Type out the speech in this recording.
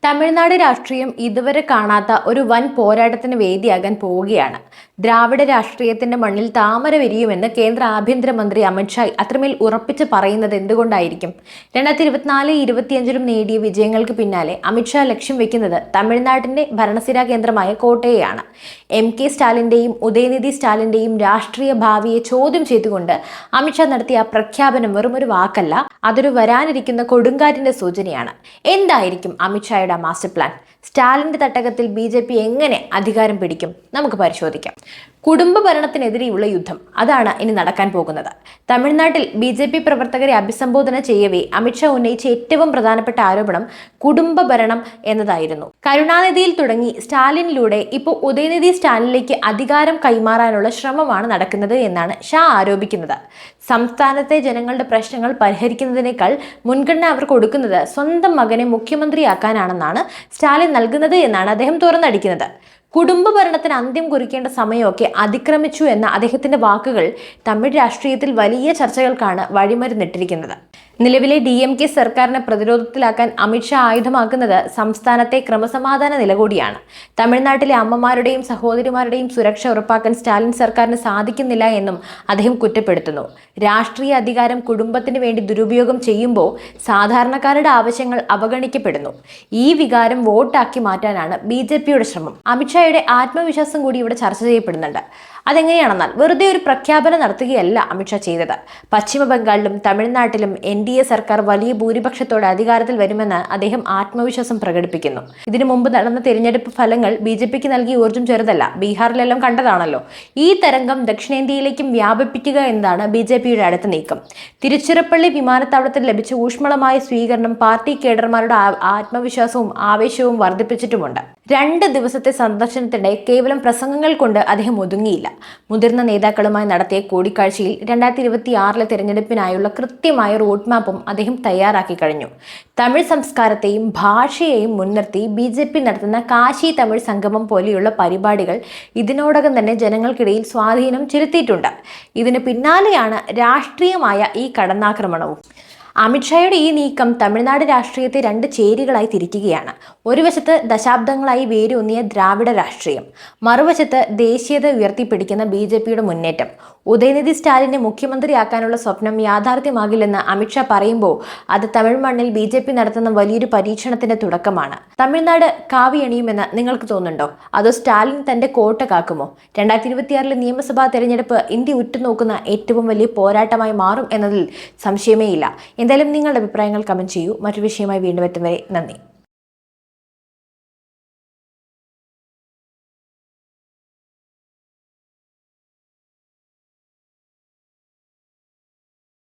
തമിഴ്നാട് രാഷ്ട്രീയം ഇതുവരെ കാണാത്ത ഒരു വൻ പോരാട്ടത്തിന് വേദിയാകാൻ പോവുകയാണ്. ദ്രാവിഡ രാഷ്ട്രീയത്തിന്റെ മണ്ണിൽ താമര വിരിയുമെന്ന് കേന്ദ്ര ആഭ്യന്തരമന്ത്രി അമിത്ഷാ അത്രമേൽ ഉറപ്പിച്ച് പറയുന്നത് എന്തുകൊണ്ടായിരിക്കും? 2024-25 നേടിയ വിജയങ്ങൾക്ക് പിന്നാലെ അമിത്ഷാ ലക്ഷ്യം വെക്കുന്നത് തമിഴ്നാടിന്റെ ഭരണസിരാ കേന്ദ്രമായ കോട്ടയെയാണ്. MK സ്റ്റാലിന്റെയും ഉദയനിധി സ്റ്റാലിന്റെയും രാഷ്ട്രീയ ഭാവിയെ ചോദ്യം ചെയ്തുകൊണ്ട് അമിത്ഷാ നടത്തിയ പ്രഖ്യാപനം വെറും ഒരു വാക്കല്ല, അതൊരു വരാനിരിക്കുന്ന കൊടുങ്കാറ്റിന്റെ സൂചനയാണ്. എന്തായിരിക്കും അമിത്ഷായുടെ മാസ്റ്റർ പ്ലാൻ? സ്റ്റാലിന്റെ തട്ടകത്തിൽ BJP എങ്ങനെ അധികാരം പിടിക്കും? നമുക്ക് പരിശോധിക്കാം. കുടുംബ ഭരണത്തിനെതിരെയുള്ള യുദ്ധം, അതാണ് ഇനി നടക്കാൻ പോകുന്നത്. തമിഴ്നാട്ടിൽ BJP പ്രവർത്തകരെ അഭിസംബോധന ചെയ്യവേ അമിത്ഷാ ഉന്നയിച്ച ഏറ്റവും പ്രധാനപ്പെട്ട ആരോപണം കുടുംബ ഭരണം എന്നതായിരുന്നു. കരുണാനിധിയിൽ തുടങ്ങി സ്റ്റാലിനിലൂടെ ഇപ്പോൾ ഉദയനിധി സ്റ്റാലിനിലേക്ക് അധികാരം കൈമാറാനുള്ള ശ്രമമാണ് നടക്കുന്നത് എന്നാണ് ഷാ ആരോപിക്കുന്നത്. സംസ്ഥാനത്തെ ജനങ്ങളുടെ പ്രശ്നങ്ങൾ പരിഹരിക്കുന്നതിനേക്കാൾ മുൻഗണന അവർ കൊടുക്കുന്നത് സ്വന്തം മകനെ മുഖ്യമന്ത്രിയാക്കാനാണെന്നാണ് സ്റ്റാലിൻ നൽകുന്നത് എന്നാണ് അദ്ദേഹം തുറന്നടിക്കുന്നത്. കുടുംബ ഭരണത്തിന് അന്ത്യം കുറിക്കേണ്ട സമയമൊക്കെ അതിക്രമിച്ചു എന്ന അദ്ദേഹത്തിന്റെ വാക്കുകൾ തമിഴ് രാഷ്ട്രീയത്തിൽ വലിയ ചർച്ചകൾക്കാണ് വഴിമരുന്നിട്ടിരിക്കുന്നത്. നിലവിലെ DMK സർക്കാരിനെ പ്രതിരോധത്തിലാക്കാൻ അമിത്ഷാ ആയുധമാക്കുന്നത് സംസ്ഥാനത്തെ ക്രമസമാധാന നില കൂടിയാണ്. തമിഴ്നാട്ടിലെ അമ്മമാരുടെയും സഹോദരിമാരുടെയും സുരക്ഷ ഉറപ്പാക്കാൻ സ്റ്റാലിൻ സർക്കാരിന് സാധിക്കുന്നില്ല എന്നും അദ്ദേഹം കുറ്റപ്പെടുത്തുന്നു. രാഷ്ട്രീയ അധികാരം കുടുംബത്തിന് വേണ്ടി ദുരുപയോഗം ചെയ്യുമ്പോൾ സാധാരണക്കാരുടെ ആവശ്യങ്ങൾ അവഗണിക്കപ്പെടുന്നു. ഈ വികാരം വോട്ടാക്കി മാറ്റാനാണ് BJPയുടെ ശ്രമം. അമിത്ഷായുടെ ആത്മവിശ്വാസം കൂടി ഇവിടെ ചർച്ച ചെയ്യപ്പെടുന്നുണ്ട്. അതെങ്ങനെയാണെന്നാൽ വെറുതെ ഒരു പ്രഖ്യാപനം നടത്തുകയല്ല അമിത്ഷാ ചെയ്തത്. പശ്ചിമ ബംഗാളിലും തമിഴ്നാട്ടിലും NDA സർക്കാർ വലിയ ഭൂരിപക്ഷത്തോടെ അധികാരത്തിൽ വരുമെന്ന് അദ്ദേഹം ആത്മവിശ്വാസം പ്രകടിപ്പിക്കുന്നു. ഇതിനു മുമ്പ് നടന്ന തിരഞ്ഞെടുപ്പ് ഫലങ്ങൾ BJPക്ക് നൽകിയ ഊർജ്ജം ചെറുതല്ല. ബീഹാറിലെല്ലാം കണ്ടതാണല്ലോ. ഈ തരംഗം ദക്ഷിണേന്ത്യയിലേക്കും വ്യാപിപ്പിക്കുക എന്നതാണ് BJPയുടെ അടുത്ത നീക്കം. തിരുച്ചിറപ്പള്ളി വിമാനത്താവളത്തിൽ ലഭിച്ച ഊഷ്മളമായ സ്വീകരണം പാർട്ടി കേഡർമാരുടെ ആത്മവിശ്വാസവും ആവേശവും വർദ്ധിപ്പിച്ചിട്ടുമുണ്ട്. 2 ദിവസത്തെ സന്ദർശനത്തിനിടെ കേവലം പ്രസംഗങ്ങൾ കൊണ്ട് അദ്ദേഹം ഒതുങ്ങിയില്ല. മുതിർന്ന നേതാക്കളുമായി നടത്തിയ കൂടിക്കാഴ്ചയിൽ 2026 തിരഞ്ഞെടുപ്പിനായുള്ള കൃത്യമായ റോഡ് മാപ്പും അദ്ദേഹം തയ്യാറാക്കി കഴിഞ്ഞു. തമിഴ് സംസ്കാരത്തെയും ഭാഷയെയും മുൻനിർത്തി BJP നടത്തുന്ന കാശി തമിഴ് സംഗമം പോലെയുള്ള പരിപാടികൾ ഇതിനോടകം തന്നെ ജനങ്ങൾക്കിടയിൽ സ്വാധീനം ചെലുത്തിയിട്ടുണ്ട്. ഇതിന് പിന്നാലെയാണ് രാഷ്ട്രീയമായ ഈ കടന്നാക്രമണവും. അമിത്ഷായുടെ ഈ നീക്കം തമിഴ്നാട് രാഷ്ട്രീയത്തെ 2 ചേരികളായി തിരിക്കുകയാണ്. ഒരു വശത്ത് ദശാബ്ദങ്ങളായി വേരൂന്നിയ ദ്രാവിഡ രാഷ്ട്രീയം, മറുവശത്ത് ദേശീയത ഉയർത്തിപ്പിടിക്കുന്ന BJPയുടെ മുന്നേറ്റം. ഉദയനിധി സ്റ്റാലിനെ മുഖ്യമന്ത്രിയാക്കാനുള്ള സ്വപ്നം യാഥാർത്ഥ്യമാകില്ലെന്ന് അമിത്ഷാ പറയുമ്പോൾ അത് തമിഴ് മണ്ണിൽ BJP നടത്തുന്ന വലിയൊരു പരീക്ഷണത്തിന്റെ തുടക്കമാണ്. തമിഴ്നാട് കാവിയണിയുമെന്ന് നിങ്ങൾക്ക് തോന്നുന്നുണ്ടോ? അതോ സ്റ്റാലിൻ തന്റെ കോട്ട കാക്കുമോ? 2026 നിയമസഭാ തെരഞ്ഞെടുപ്പ് ഇന്ത്യ ഉറ്റുനോക്കുന്ന ഏറ്റവും വലിയ പോരാട്ടമായി മാറും എന്നതിൽ സംശയമേ ഇല്ല. എന്തായാലും നിങ്ങളുടെ അഭിപ്രായങ്ങൾ കമന്റ് ചെയ്യൂ. മറ്റൊരു വിഷയമായി വീണ്ടും എത്തും വരെ നന്ദി.